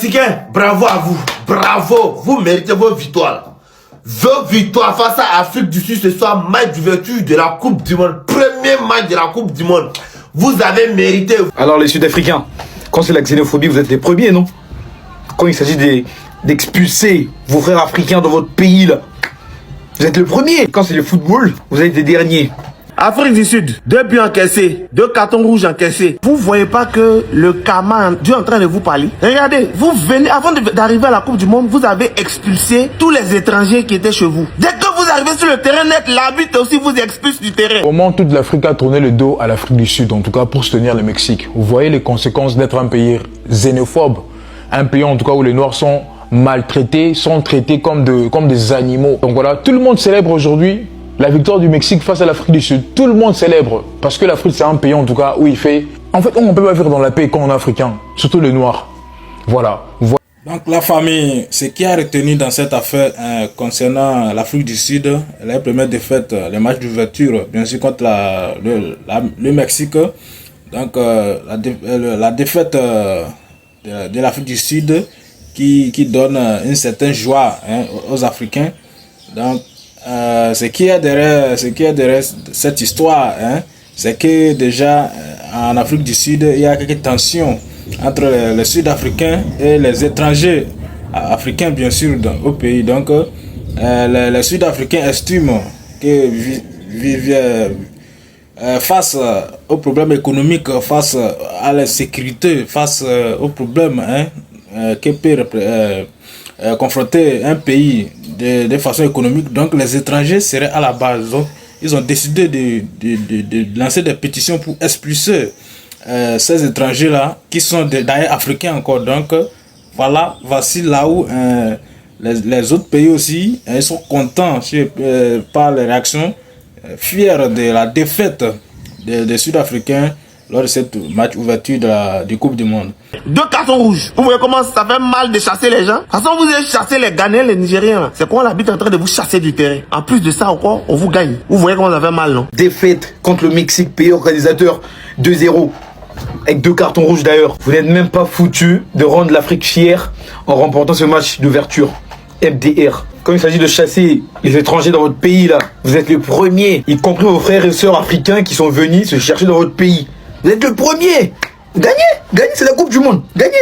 Mexicains, bravo à vous. Bravo. Vous méritez vos victoires. Vos victoires face à l'Afrique du Sud ce soir, match d'ouverture de la Coupe du Monde. Premier match de la Coupe du Monde. Vous avez mérité. Alors les Sud-Africains, quand c'est la xénophobie, vous êtes les premiers, non? Quand il s'agit d'expulser vos frères africains dans votre pays, là, vous êtes le premier. Quand c'est le football, vous êtes les derniers. Afrique du Sud, 2 buts encaissés, 2 cartons rouges encaissés. Vous voyez pas que le karma est en train de vous parler? Regardez, vous venez, avant d'arriver à la Coupe du Monde, vous avez expulsé tous les étrangers qui étaient chez vous. Dès que vous arrivez sur le terrain net, l'arbitre aussi vous expulse du terrain. Comment toute l'Afrique a tourné le dos à l'Afrique du Sud, en tout cas pour soutenir le Mexique. Vous voyez les conséquences d'être un pays xénophobe, un pays en tout cas où les Noirs sont maltraités, sont traités comme des animaux. Donc voilà, tout le monde célèbre aujourd'hui la victoire du Mexique face à l'Afrique du Sud. Tout le monde célèbre parce que l'Afrique c'est un pays en tout cas où il fait... En fait, on ne peut pas vivre dans la paix quand on est africain, surtout les Noirs. Voilà. Donc la famille, ce qui a retenu dans cette affaire concernant l'Afrique du Sud, la première défaite, le match d'ouverture, bien sûr contre le Mexique. Donc la défaite de l'Afrique du Sud qui donne une certaine joie aux Africains. Donc ce qui est derrière cette histoire, c'est que déjà en Afrique du Sud, il y a quelques tensions entre les Sud-Africains et les étrangers africains, bien sûr, au pays. Donc, les Sud-Africains estiment que face aux problèmes économiques, face à la sécurité, face aux problèmes que peut confronter un pays de façon économique, donc les étrangers seraient à la base. Donc, ils ont décidé de lancer des pétitions pour expulser ces étrangers-là, qui sont d'ailleurs africains encore. Donc, voici là où les autres pays aussi, ils sont contents par les réactions, fiers de la défaite des Sud-Africains lors de cette match ouverture du Coupe du Monde. 2 cartons rouges. Vous voyez comment ça fait mal de chasser les gens? De toute façon, vous avez chassé les Ghanéens, les Nigériens. C'est quoi l'arbitre en train de vous chasser du terrain? En plus de ça encore, on vous gagne. Vous voyez comment ça fait mal, non? Défaite contre le Mexique, pays organisateur 2-0. Avec 2 cartons rouges d'ailleurs. Vous n'êtes même pas foutu de rendre l'Afrique fière en remportant ce match d'ouverture. MDR. Quand il s'agit de chasser les étrangers dans votre pays, là, vous êtes le premier, y compris vos frères et sœurs africains qui sont venus se chercher dans votre pays. Vous êtes le premier. Gagnez, c'est la Coupe du Monde. Gagnez.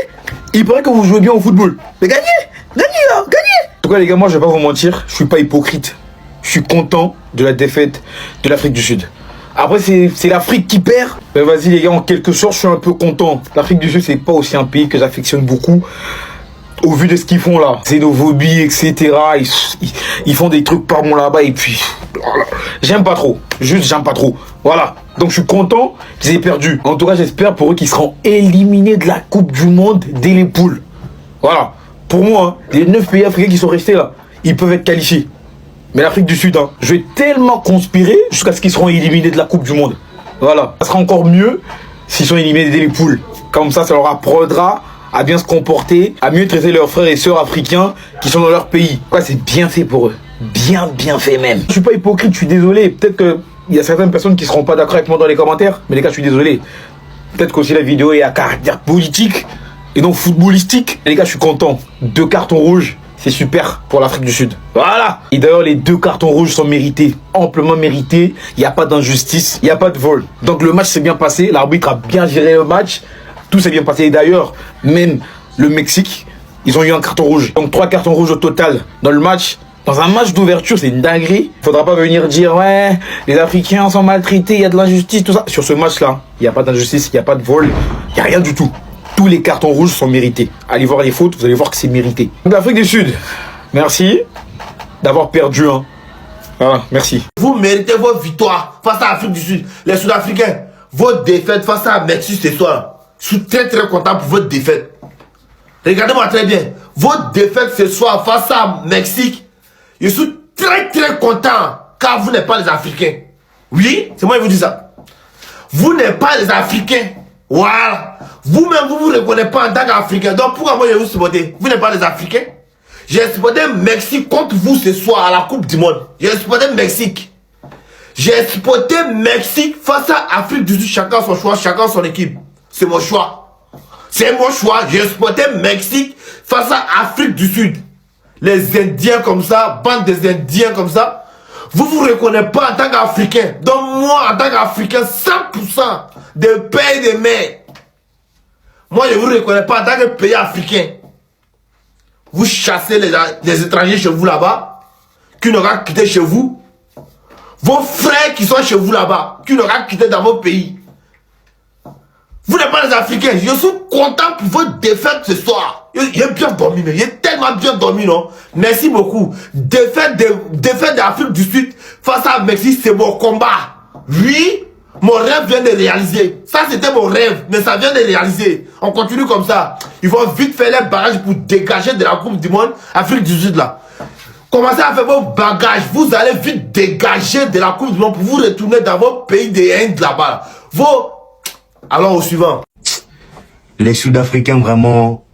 Il paraît que vous jouez bien au football. Mais gagnez là, gagnez. En tout cas les gars, moi je vais pas vous mentir, je suis pas hypocrite. Je suis content de la défaite de l'Afrique du Sud. Après c'est l'Afrique qui perd. Mais vas-y les gars, en quelque sorte je suis un peu content. L'Afrique du Sud c'est pas aussi un pays que j'affectionne beaucoup. Au vu de ce qu'ils font là, xénophobie, etc. Ils font des trucs pas bons là-bas et puis... Voilà. J'aime pas trop. Juste j'aime pas trop. Voilà. Donc je suis content qu'ils aient perdu. En tout cas j'espère pour eux qu'ils seront éliminés de la Coupe du Monde dès les poules. Voilà. Pour moi, les 9 pays africains qui sont restés là, ils peuvent être qualifiés. Mais l'Afrique du Sud, je vais tellement conspirer jusqu'à ce qu'ils seront éliminés de la Coupe du Monde. Voilà. Ça sera encore mieux s'ils sont éliminés dès les poules. Comme ça leur apprendra à bien se comporter, à mieux traiter leurs frères et sœurs africains qui sont dans leur pays. Ouais, c'est bien fait pour eux. Bien fait même. Je suis pas hypocrite, je suis désolé. Peut-être que il y a certaines personnes qui seront pas d'accord avec moi dans les commentaires. Mais les gars, je suis désolé. Peut-être qu'aussi la vidéo est à caractère politique et non footballistique. Et les gars, je suis content. 2 cartons rouges, c'est super pour l'Afrique du Sud. Voilà. Et d'ailleurs, les 2 cartons rouges sont mérités. Amplement mérités. Il n'y a pas d'injustice, il n'y a pas de vol. Donc le match s'est bien passé. L'arbitre a bien géré le match. Tout s'est bien passé. Et d'ailleurs, même le Mexique, ils ont eu un carton rouge. Donc 3 cartons rouges au total dans le match. Dans un match d'ouverture, c'est une dinguerie. Faudra pas venir dire, ouais, les Africains sont maltraités, il y a de l'injustice, tout ça. Sur ce match-là, il n'y a pas d'injustice, il n'y a pas de vol, il n'y a rien du tout. Tous les cartons rouges sont mérités. Allez voir les fautes, vous allez voir que c'est mérité. L'Afrique du Sud, merci d'avoir perdu. Voilà, merci. Vous méritez vos victoires face à l'Afrique du Sud. Les Sud-Africains, votre défaite face à Mexique ce soir. Je suis très content pour votre défaite. Regardez-moi très bien. Votre défaite ce soir face à Mexique. Je suis très content car vous n'êtes pas les Africains. Oui, c'est moi qui vous dis ça. Vous n'êtes pas les Africains. Voilà. Vous-même, vous ne vous reconnaissez pas en tant qu'Africain. Donc pourquoi moi je vais vous supporter? Vous n'êtes pas les Africains. J'ai supporté Mexique contre vous ce soir à la Coupe du Monde. J'ai supporté Mexique. J'ai supporté Mexique face à Afrique du Sud. Chacun son choix, chacun son équipe. C'est mon choix. C'est mon choix. J'ai supporté Mexique face à Afrique du Sud. Les Indiens comme ça, bande des Indiens comme ça. Vous reconnaissez pas en tant qu'Africain. Donc moi, en tant qu'Africain, 100% des pays des mers. Moi, je vous reconnais pas en tant que pays africain. Vous chassez les étrangers chez vous là-bas, qui n'aura quitté chez vous. Vos frères qui sont chez vous là-bas, qui n'aura quitté dans vos pays. Vous n'êtes pas les Africains. Je suis content pour votre défaite ce soir. J'ai bien dormi, mais j'ai tellement bien dormi, non? Merci beaucoup. Défaite d'Afrique du Sud face à Mexique, c'est mon combat. Oui, mon rêve vient de réaliser. Ça, c'était mon rêve, mais ça vient de réaliser. On continue comme ça. Ils vont vite faire les barrages pour dégager de la Coupe du Monde, Afrique du Sud, là. Commencez à faire vos bagages. Vous allez vite dégager de la Coupe du Monde pour vous retourner dans vos pays des Indes, là-bas. Alors, au suivant. Les Sud-Africains, vraiment.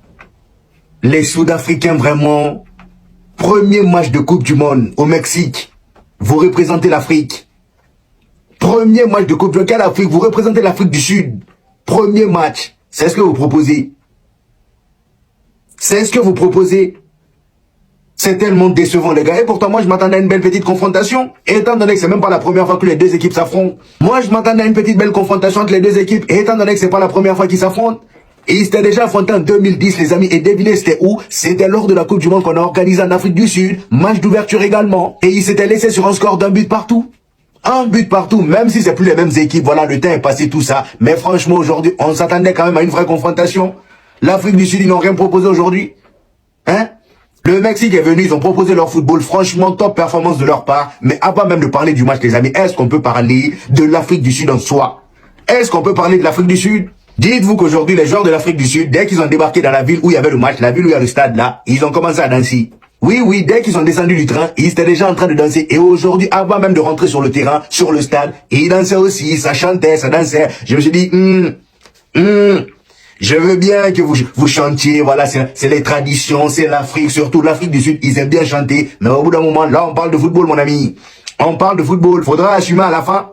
Les Sud-Africains, vraiment. Premier match de Coupe du Monde au Mexique. Vous représentez l'Afrique. Premier match de Coupe du Monde. Quelle Afrique? Vous représentez l'Afrique du Sud. Premier match. C'est ce que vous proposez. C'est ce que vous proposez. C'est tellement décevant, les gars. Et pourtant, moi, je m'attendais à une belle petite confrontation. Et étant donné que c'est même pas la première fois que les deux équipes s'affrontent. Moi, je m'attendais à une petite belle confrontation entre les deux équipes. Et étant donné que c'est pas la première fois qu'ils s'affrontent. Et ils s'étaient déjà affrontés en 2010, les amis. Et devinez, c'était où? C'était lors de la Coupe du Monde qu'on a organisé en Afrique du Sud. Match d'ouverture également. Et ils s'étaient laissés sur un score d'un but partout. Un but partout, même si c'est plus les mêmes équipes. Voilà, le temps est passé, tout ça. Mais franchement, aujourd'hui, on s'attendait quand même à une vraie confrontation. L'Afrique du Sud, ils n'ont rien proposé aujourd'hui. Hein? Le Mexique est venu, ils ont proposé leur football, franchement top performance de leur part, mais avant même de parler du match les amis, est-ce qu'on peut parler de l'Afrique du Sud en soi? Est-ce qu'on peut parler de l'Afrique du Sud? Dites-vous qu'aujourd'hui les joueurs de l'Afrique du Sud, dès qu'ils ont débarqué dans la ville où il y avait le match, la ville où il y a le stade là, ils ont commencé à danser. Oui, dès qu'ils sont descendus du train, ils étaient déjà en train de danser. Et aujourd'hui, avant même de rentrer sur le terrain, sur le stade, ils dansaient aussi, ça chantait, ça dansait. Je me suis dit, je veux bien que vous chantiez, voilà, c'est les traditions, c'est l'Afrique, surtout l'Afrique du Sud, ils aiment bien chanter. Mais au bout d'un moment, là, on parle de football, mon ami. On parle de football. Faudra assumer à la fin.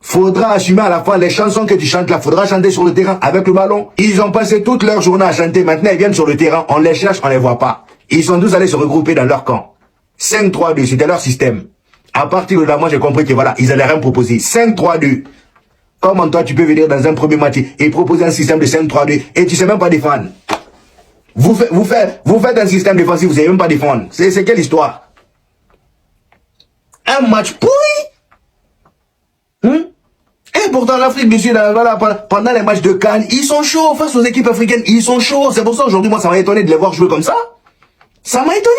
Faudra assumer à la fin les chansons que tu chantes là. Faudra chanter sur le terrain avec le ballon. Ils ont passé toute leur journée à chanter. Maintenant, ils viennent sur le terrain. On les cherche, on les voit pas. Ils sont tous allés se regrouper dans leur camp. 5-3-2, c'était leur système. À partir de là, moi, j'ai compris que voilà, ils allaient rien proposer. 5-3-2. Comment toi, tu peux venir dans un premier match et proposer un système de 5-3-2 et tu sais même pas défendre? Vous faites un système défensif, vous savez même pas défendre. C'est quelle histoire? Un match pourri? Et pourtant, l'Afrique du Sud, voilà, pendant les matchs de CAN, ils sont chauds face aux équipes africaines. Ils sont chauds. C'est pour ça aujourd'hui, moi, ça m'a étonné de les voir jouer comme ça. Ça m'a étonné.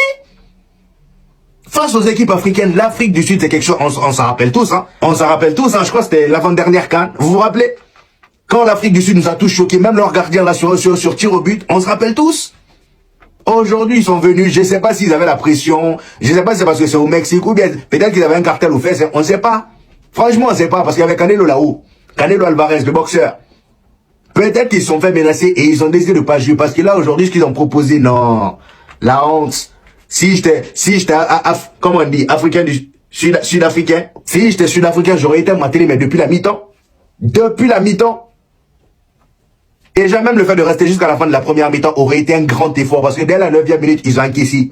Face aux équipes africaines, l'Afrique du Sud, c'est quelque chose, on s'en rappelle tous, hein. On s'en rappelle tous, hein. Je crois que c'était l'avant-dernière CAN. Vous vous rappelez? Quand l'Afrique du Sud nous a tous choqués, même leur gardien là sur tir au but, on se rappelle tous. Aujourd'hui, ils sont venus, je sais pas s'ils avaient la pression, je sais pas si c'est parce que c'est au Mexique, ou bien peut-être qu'ils avaient un cartel aux fesses, on sait pas. Franchement, on sait pas, parce qu'il y avait Canelo là-haut. Canelo Alvarez, le boxeur. Peut-être qu'ils se sont fait menacer et ils ont décidé de pas jouer, parce que là, aujourd'hui, ce qu'ils ont proposé, non. La honte. Si j'étais, comment on dit, africain sud-africain, si j'étais sud-africain, j'aurais été à ma télé, mais depuis la mi-temps. Depuis la mi-temps. Et déjà même le fait de rester jusqu'à la fin de la première mi-temps aurait été un grand effort, parce que dès la 9e minute, ils ont encaissé.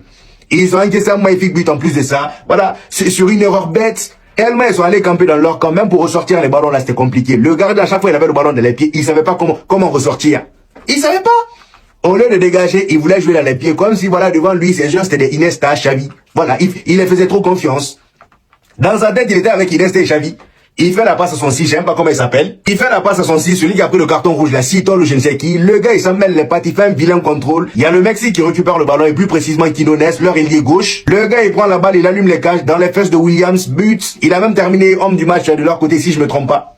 Ils ont encaissé un magnifique but en plus de ça. Voilà, c'est sur une erreur bête. Tellement ils sont allés camper dans leur camp, même pour ressortir les ballons là, c'était compliqué. Le gardien, à chaque fois, il avait le ballon dans les pieds, il savait pas comment ressortir. Il savait pas. Au lieu de dégager, il voulait jouer dans les pieds, comme si, voilà, devant lui, ces gens, c'était des Iniesta, Xavi. Voilà, il les faisait trop confiance. Dans sa tête, il était avec Iniesta et Xavi. Il fait la passe à son 6, je sais même pas comment il s'appelle. Il fait la passe à son 6, celui qui a pris le carton rouge, la 6 tonnes ou je ne sais qui. Le gars, il s'en mêle les pattes, il fait un vilain contrôle. Il y a le Mexique qui récupère le ballon, et plus précisément Quinones, leur ailier gauche. Le gars, il prend la balle, il allume les cages dans les fesses de Williams, but. Il a même terminé homme du match de leur côté, si je me trompe pas.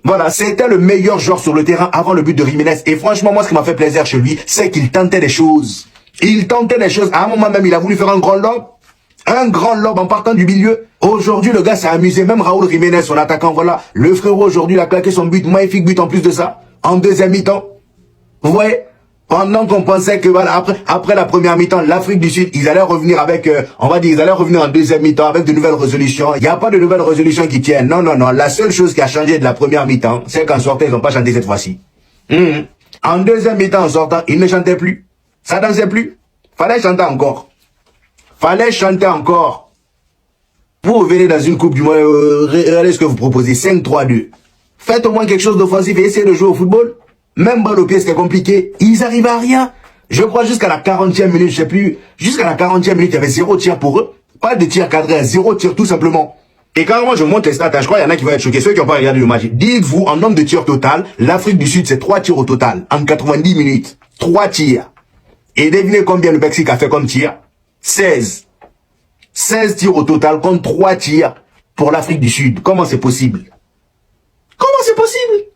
Voilà, c'était le meilleur joueur sur le terrain avant le but de Jiménez. Et franchement, moi, ce qui m'a fait plaisir chez lui, c'est qu'il tentait des choses. Il tentait des choses. À un moment même, il a voulu faire un grand lob. Un grand lob en partant du milieu. Aujourd'hui, le gars s'est amusé. Même Raúl Jiménez, son attaquant, voilà. Le frérot, aujourd'hui, il a claqué son but. Magnifique but en plus de ça. En deuxième mi-temps. Vous voyez? Pendant qu'on pensait que, voilà, après la première mi-temps, l'Afrique du Sud, ils allaient revenir avec, on va dire, ils allaient revenir en deuxième mi-temps avec de nouvelles résolutions. Il n'y a pas de nouvelles résolutions qui tiennent. Non. La seule chose qui a changé de la première mi-temps, c'est qu'en sortant, ils n'ont pas chanté cette fois-ci. En deuxième mi-temps, en sortant, il ne chantait plus. Ça dansait plus. Fallait chanter encore. Fallait chanter encore. Vous venez dans une coupe du monde, regardez ce que vous proposez, 5-3-2. Faites au moins quelque chose d'offensif et essayez de jouer au football. Même balle au pied, c'était compliqué. Ils arrivent à rien. Je crois jusqu'à la 40e minute, je sais plus. Jusqu'à la 40e minute, il y avait 0 tir pour eux. Pas de tir cadré, 0 tir tout simplement. Et quand moi je monte les stats, je crois qu'il y en a qui vont être choqués. Ceux qui n'ont pas regardé le match. Dites-vous, en nombre de tirs total, l'Afrique du Sud, c'est 3 tirs au total. En 90 minutes. 3 tirs. Et devinez combien le Mexique a fait comme tir? 16. 16 tirs au total contre 3 tirs pour l'Afrique du Sud. Comment c'est possible? Comment c'est possible?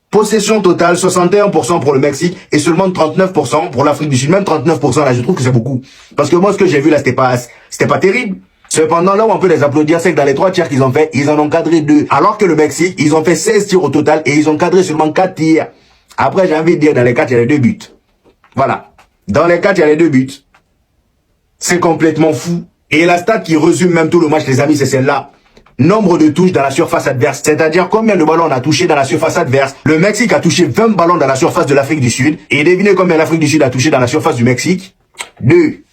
Possession totale, 61% pour le Mexique et seulement 39% pour l'Afrique du Sud. Même 39% là, je trouve que c'est beaucoup. Parce que moi, ce que j'ai vu là, c'était pas terrible. Cependant, là où on peut les applaudir, c'est que dans les 3 tirs qu'ils ont fait, ils en ont cadré 2. Alors que le Mexique, ils ont fait 16 tirs au total et ils ont cadré seulement 4 tirs. Après, j'ai envie de dire, dans les 4, il y a les 2 buts. Voilà. Dans les 4, il y a les 2 buts. C'est complètement fou. Et la stat qui résume même tout le match, les amis, c'est celle-là. Nombre de touches dans la surface adverse. C'est-à-dire combien de ballons on a touché dans la surface adverse. Le Mexique a touché 20 ballons dans la surface de l'Afrique du Sud. Et devinez combien l'Afrique du Sud a touché dans la surface du Mexique. 2.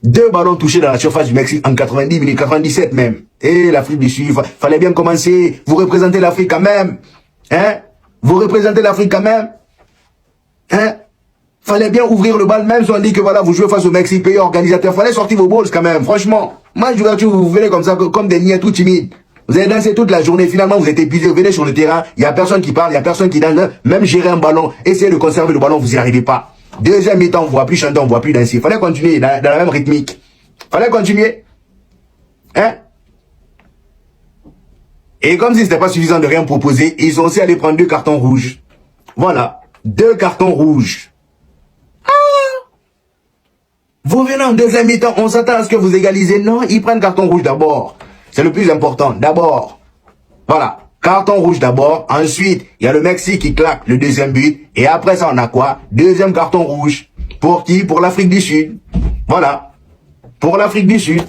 2 ballons touchés dans la surface du Mexique en 90 minutes, 97 même. Et l'Afrique du Sud, fallait bien commencer. Vous représentez l'Afrique quand même. Hein? Vous représentez l'Afrique quand même. Hein? Fallait bien ouvrir le bal, même si on dit que voilà, vous jouez face au Mexique, pays organisateur. Fallait sortir vos balls quand même, franchement. Match d'ouverture, vous venez comme ça, comme des niais tout timides. Vous avez dansé toute la journée, finalement vous êtes épuisé, vous venez sur le terrain, il n'y a personne qui parle, il n'y a personne qui danse, même gérer un ballon, essayer de conserver le ballon, vous n'y arrivez pas. Deuxième mi-temps, on ne voit plus chanter, on ne voit plus danser. Fallait continuer dans la même rythmique. Fallait continuer. Hein? Et comme si c'était pas suffisant de rien proposer, ils ont aussi allé prendre 2 cartons rouges. Voilà. 2 cartons rouges. Vous venez en deuxième mi-temps, on s'attend à ce que vous égalisez. Non, ils prennent carton rouge d'abord. C'est le plus important. D'abord. Voilà. Carton rouge d'abord. Ensuite, il y a le Mexique qui claque le deuxième but. Et après ça, on a quoi? Deuxième carton rouge. Pour qui? Pour l'Afrique du Sud. Voilà. Pour l'Afrique du Sud.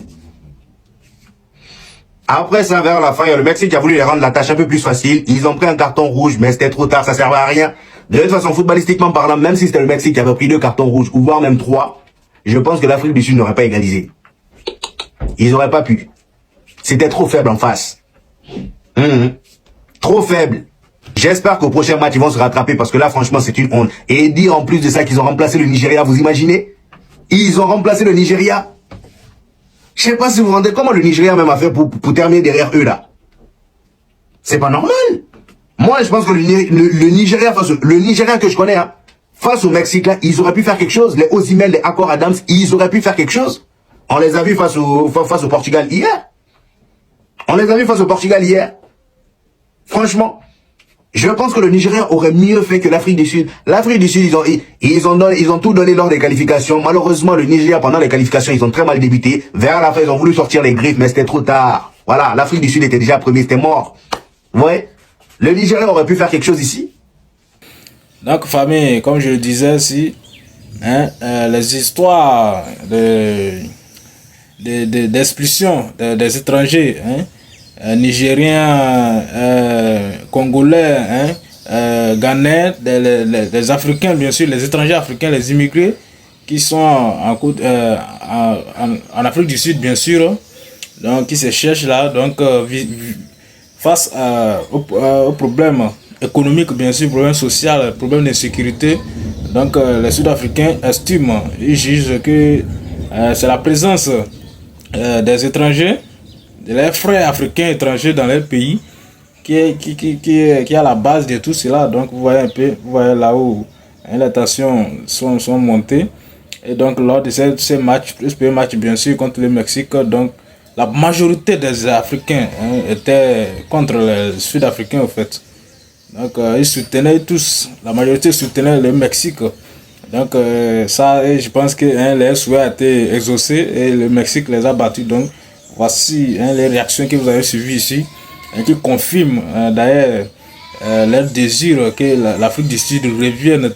Après ça, vers la fin, il y a le Mexique qui a voulu les rendre la tâche un peu plus facile. Ils ont pris un carton rouge, mais c'était trop tard, ça servait à rien. De toute façon, footballistiquement parlant, même si c'était le Mexique qui avait pris 2 cartons rouges, ou voire même 3, je pense que l'Afrique du Sud n'aurait pas égalisé. Ils n'auraient pas pu. C'était trop faible en face. Trop faible. J'espère qu'au prochain match, ils vont se rattraper parce que là, franchement, c'est une honte. Et dire en plus de ça qu'ils ont remplacé le Nigeria, vous imaginez? Ils ont remplacé le Nigeria. Je sais pas si vous vous rendez comment le Nigeria même a fait pour terminer derrière eux là. C'est pas normal. Moi, je pense que le Nigeria, le Nigeria que je connais, hein, face au Mexique, là, ils auraient pu faire quelque chose. Les Osimhen, les Accor Adams, ils auraient pu faire quelque chose. On les a vus face au Portugal hier. On les a vus face au Portugal hier. Franchement, je pense que le Nigeria aurait mieux fait que l'Afrique du Sud. L'Afrique du Sud, ils ont tout donné lors des qualifications. Malheureusement, le Nigeria, pendant les qualifications, ils ont très mal débuté. Vers la fin, ils ont voulu sortir les griffes, mais c'était trop tard. Voilà, l'Afrique du Sud était déjà premier, c'était mort. Ouais. Le Nigeria aurait pu faire quelque chose ici. Donc, famille, comme je le disais, si les histoires d'expulsion des étrangers, Nigériens, Congolais, Ghanais, des Africains, bien sûr, les étrangers africains, les immigrés qui sont en Afrique du Sud, bien sûr, donc qui se cherchent là, donc face aux problèmes économiques, bien sûr, problèmes sociaux, problèmes d'insécurité. Donc les Sud-Africains estiment, ils jugent que c'est la présence des étrangers, de leurs frères africains étrangers dans leur pays qui est à la base de tout cela. Donc vous voyez un peu, vous voyez là où les tensions sont montées. Et donc lors de ces matchs, ce match bien sûr contre le Mexique, donc la majorité des Africains étaient contre les Sud-Africains en fait. Donc ils soutenaient tous, la majorité soutenait le Mexique. Donc ça, je pense que les souhaits ont été exaucés et le Mexique les a battus. Donc voici les réactions que vous avez suivies ici, qui confirment d'ailleurs leur désir que l'Afrique du Sud revienne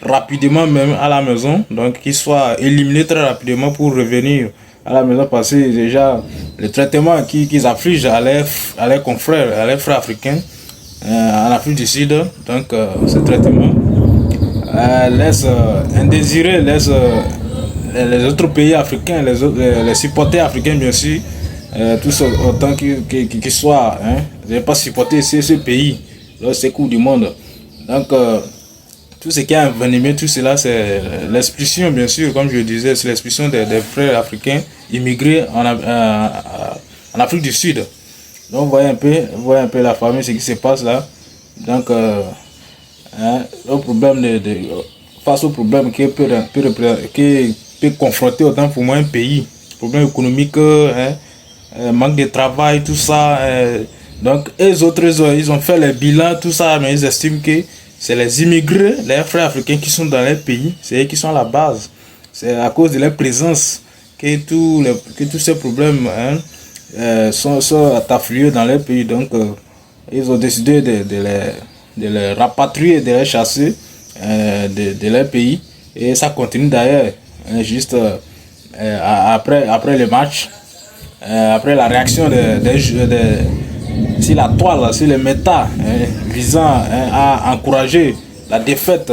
rapidement même à la maison, donc qu'ils soient éliminés très rapidement pour revenir à la maison, parce que déjà le traitement qu'ils affligent à leurs confrères, à leurs frères africains, en Afrique du Sud. Donc, ce traitement laisse indésiré, laisse les autres pays africains, les supporters africains, bien sûr, tous autant qu'ils soient, hein, je n'ai pas supporté ce pays, ces coups du monde. Donc, tout ce qui a envenimé tout cela, c'est l'expulsion, bien sûr, comme je le disais, c'est l'expulsion des frères africains immigrés en Afrique du Sud. Donc, vous voyez un peu la famille, ce qui se passe là. Donc, le problème face au problème qui peut confronter autant pour moi un pays, problème économique, manque de travail, tout ça. Donc, les autres, ils ont fait le bilan, tout ça, mais ils estiment que c'est les immigrés, les frères africains qui sont dans les pays, c'est eux qui sont à la base. C'est à cause de leur présence que tous ces problèmes sont afflués dans les pays. Donc, ils ont décidé de les rapatrier, de les chasser de leur pays. Et ça continue d'ailleurs, juste après le match, après la réaction sur la toile, sur les méta, visant à encourager la défaite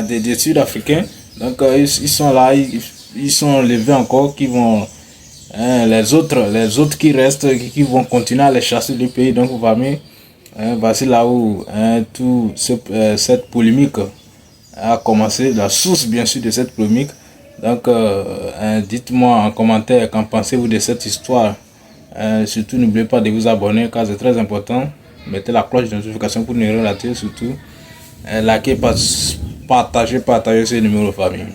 des Sud-Africains. Donc ils sont là, ils sont levés encore, qui vont les autres qui restent, qui vont continuer à les chasser du pays. Donc voici là où toute cette polémique a commencé, la source bien sûr de cette polémique. Donc dites-moi en commentaire qu'en pensez-vous de cette histoire. Surtout n'oubliez pas de vous abonner car c'est très important. Mettez la cloche de notification pour ne rien rater. Surtout likez, partagez ce numéro famille.